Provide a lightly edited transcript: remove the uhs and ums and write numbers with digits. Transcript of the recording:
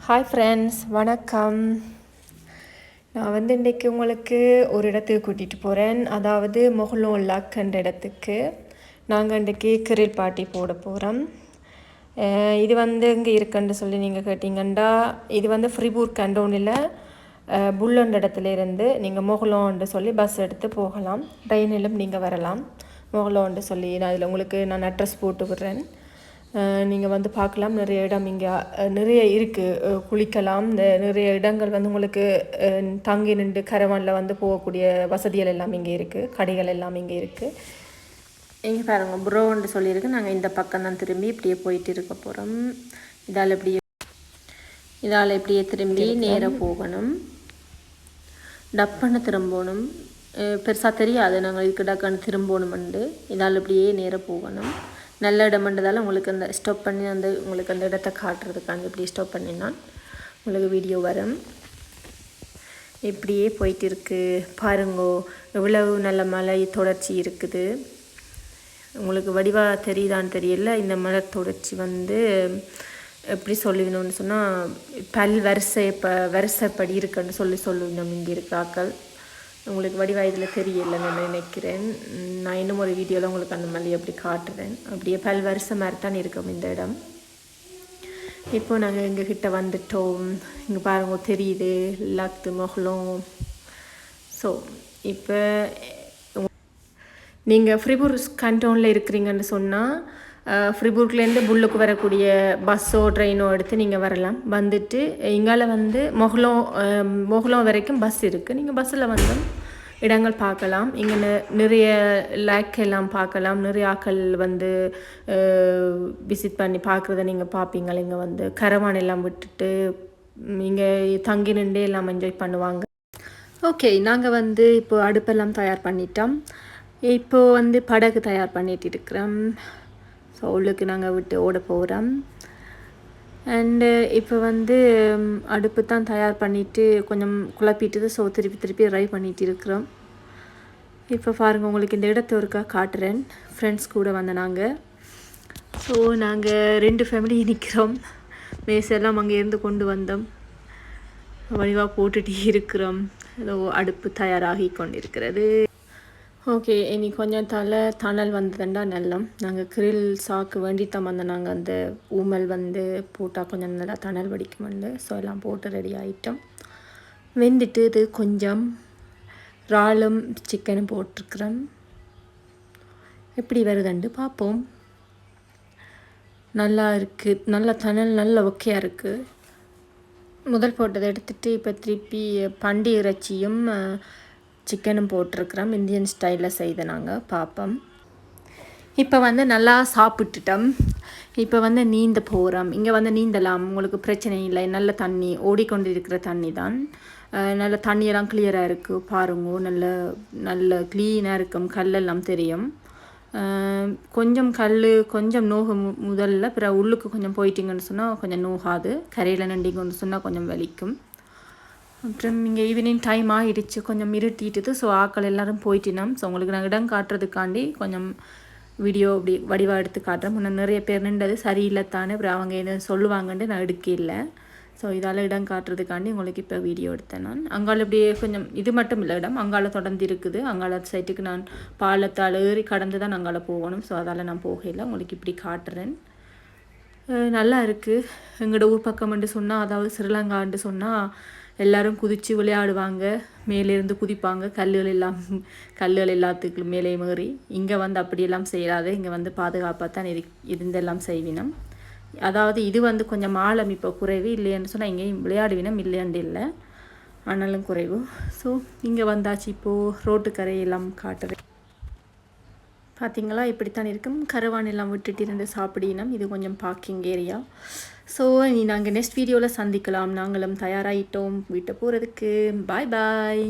Hi friends, வணக்கம். நான் இன்றைக்கி உங்களுக்கு ஒரு இடத்துக்கு கூட்டிகிட்டு போகிறேன். அதாவது மொஹ்லோன் லக்ன்ற இடத்துக்கு நாங்கள் இன்றைக்கி கிரில் பார்ட்டி போட போகிறோம். இது இங்கே இருக்குன்னு சொல்லி நீங்கள் கேட்டிங்கன்னா, இது ஃப்ரிபூர் கண்டோனில் புல்லண்ட் இடத்துலேருந்து நீங்கள் மொஹ்லோன்னு சொல்லி பஸ் எடுத்து போகலாம். ட்ரெயினிலும் நீங்கள் வரலாம். மொஹ்லோன்னு சொல்லி நான் அதில் உங்களுக்கு நான் அட்ரஸ் போட்டு விடுறேன். நீங்கள் பார்க்கலாம். நிறைய இடம் இங்கே நிறைய இருக்குது. குளிக்கலாம். இந்த நிறைய இடங்கள் உங்களுக்கு தங்கி நின்று கரவானில் போகக்கூடிய வசதிகள் எல்லாம் இங்கே இருக்குது. கடைகள் எல்லாம் இங்கே இருக்குது. இங்கே பாருங்கள், ப்ரோன்னு சொல்லியிருக்கு. நாங்கள் இந்த பக்கம் தான் திரும்பி இப்படியே போயிட்டு இருக்க போகிறோம். இதால் இப்படியே திரும்பி நேராக போகணும். டப்புன்னு திரும்பணும். பெருசாக தெரியாது நாங்கள் இதுக்கு டக்குன்னு திரும்பணுமெண்டு. இதால் இப்படியே நேராக போகணும். நல்ல இடம்ன்றதால உங்களுக்கு அந்த ஸ்டாப் பண்ணி உங்களுக்கு அந்த இடத்த காட்டுறதுக்காண்டி இப்படி ஸ்டாப் பண்ணினா உங்களுக்கு வீடியோ வரும். இப்படியே போயிட்டு இருக்குது. பாருங்கோ, எவ்வளவு நல்ல மலை தொடர்ச்சி இருக்குது. உங்களுக்கு வடிவாக தெரியுதான்னு தெரியல. இந்த மலை தொடர்ச்சி எப்படி சொல்லுவினோன்னு சொன்னால் வரிசைப்படி இருக்குன்னு சொல்லுவினோம் இங்கே இருக்காக்கள். உங்களுக்கு வடிவாக இதில் தெரியலைன்னு நினைக்கிறேன். நான் இன்னும் ஒரு வீடியோவில் உங்களுக்கு அந்த மாதிரி அப்படி காட்டுறேன். அப்படியே வருஷம் மாதிரி தான் இருக்கும் இந்த இடம். இப்போ நாங்கள் எங்கள் கிட்டே வந்துட்டோம். இங்கே பாருங்க, தெரியுது லக்து மொஹ்லோன். ஸோ இப்போ நீங்கள் ஃப்ரிபூர் கண்டோனில் இருக்கிறீங்கன்னு சொன்னால் ஃப்ரிபூர்க்லேருந்து புல்லுக்கு வரக்கூடிய பஸ்ஸோ ட்ரெயினோ எடுத்து நீங்கள் வரலாம். வந்துட்டு இங்கால மொஹ்லோன் வரைக்கும் பஸ் இருக்குது. நீங்கள் பஸ்ஸில் இடங்கள் பார்க்கலாம். இங்கே நிறைய லேக் எல்லாம் பார்க்கலாம். நிறைய ஆக்கள் விசிட் பண்ணி பார்க்குறத நீங்கள் பார்ப்பீங்க. இங்கே கரவான் எல்லாம் விட்டுட்டு இங்கே தங்கி நின்று எல்லாம் என்ஜாய் பண்ணுவாங்க. ஓகே, நாங்கள் இப்போ அடுப்பெல்லாம் தயார் பண்ணிட்டோம். இப்போது படகு தயார் பண்ணிட்டு இருக்கிறோம். ஸோ உள்ளுக்கு நாங்கள் விட்டு ஓட போகிறோம். அண்டு இப்போ அடுப்பு தான் தயார் பண்ணிவிட்டு கொஞ்சம் குழப்பிட்டு ஸோ திருப்பி ட்ரை பண்ணிகிட்டு இருக்கிறோம். இப்போ பாருங்கள், உங்களுக்கு இந்த இடத்த ஒருக்கா காட்டுறேன். ஃப்ரெண்ட்ஸ் கூட நாங்கள் ஸோ நாங்கள் 2 ஃபேமிலி நிற்கிறோம். மேசெல்லாம் அங்கேருந்து கொண்டு வந்தோம். வடிவாக போட்டுகிட்டே இருக்கிறோம். ஏதோ அடுப்பு தயாராகி கொண்டிருக்கிறது. ஓகே, இனி கொஞ்சம் தணல் வந்ததுண்டா நல்லம். நாங்கள் கிரில் சாக்கு வேண்டி தான் நாங்கள் அந்த ஊமல் போட்டால் கொஞ்சம் நல்லா தணல் வடிக்குமெண்டு. ஸோ எல்லாம் போட்டு ரெடி ஆகிட்டோம். வெந்துட்டு இது கொஞ்சம் இறாலும் சிக்கனும் போட்டிருக்கிறோம். எப்படி வருதுண்டு பார்ப்போம். நல்லா இருக்குது. நல்ல தணல் நல்ல ஒக்கையாக இருக்குது. முதல் போட்டதை எடுத்துகிட்டு இப்போ திருப்பி பண்டி இறைச்சியும் சிக்கனும் போட்டிருக்கிறோம். இந்தியன் ஸ்டைலில் செய்த நாங்கள் பார்ப்போம். இப்போ நல்லா சாப்பிட்டுட்டோம். இப்போ நீந்த போகிறோம். இங்கே நீந்தலாம், உங்களுக்கு பிரச்சனை இல்லை. நல்ல தண்ணி ஓடிக்கொண்டு இருக்கிற தண்ணி தான். நல்ல தண்ணியெல்லாம் கிளியராக இருக்குது. பாருங்க, நல்ல க்ளீனாக இருக்கும். கல்லெல்லாம் தெரியும். கொஞ்சம் நோகும் முதல்ல. பிறகு உள்ளுக்கு கொஞ்சம் போயிட்டிங்கன்னு சொன்னால் கொஞ்சம் நோகாது. கரையில் நின்றீங்கன்னு சொன்னால் கொஞ்சம் வலிக்கும். அப்புறம் இங்கே ஈவினிங் டைம் ஆகிடுச்சு, கொஞ்சம் இருட்டிட்டுது. ஸோ ஆக்கள் எல்லோரும் போயிட்டினோம். ஸோ உங்களுக்கு நான் இடம் காட்டுறதுக்காண்டி கொஞ்சம் வீடியோ அப்படி வடிவாக எடுத்து காட்டுறேன். முன்னே நிறைய பேர் நின்றது சரியில்லைத்தானே, அப்புறம் அவங்க எதுவும் சொல்லுவாங்கன்ட்டு நான் எடுக்க இல்லை. ஸோ இதால் இடம் காட்டுறதுக்காண்டி உங்களுக்கு இப்போ வீடியோ எடுத்தேன் நான். அங்கால இப்படியே கொஞ்சம் இது மட்டும் இல்லை, இடம் அங்கால தொடர்ந்து இருக்குது. அங்கால சைட்டுக்கு நான் பாலத்தால் ஏறி கடந்து தான் அங்கால போகணும். ஸோ அதால் நான் போகலை. உங்களுக்கு இப்படி காட்டுறேன். நல்லா இருக்குது. எங்களோட ஊர் பக்கம்னு சொன்னால், அதாவது ஸ்ரீலங்கான்னு சொன்னால் எல்லோரும் குதித்து விளையாடுவாங்க. மேலேருந்து குதிப்பாங்க. கல்லுகள் எல்லாத்துக்கும் மேலே மீறி. இங்கே அப்படியெல்லாம் செய்யாது. இங்கே பாதுகாப்பாக தான் இருந்தெல்லாம் செய்வினம். அதாவது இது கொஞ்சம் ஆழம் இப்போ குறைவு. இல்லைன்னு சொன்னால் இங்கேயும் விளையாடுவினம், இல்லையாண்டு இல்லை, ஆனாலும் குறைவு. ஸோ இங்கே வந்தாச்சு. இப்போது ரோட்டுக்கரையெல்லாம் காட்டுறேன். பார்த்திங்களா, இப்படித்தான் இருக்கும். கரவான் எல்லாம் விட்டுட்டு இருந்து சாப்பிடினோம். இது கொஞ்சம் பார்க்கிங் ஏரியா. ஸோ நாங்கள் நெக்ஸ்ட் வீடியோவில் சந்திக்கலாம். நாங்களும் தயாராகிட்டோம் வீட்டை போகிறதுக்கு. பாய் பாய்.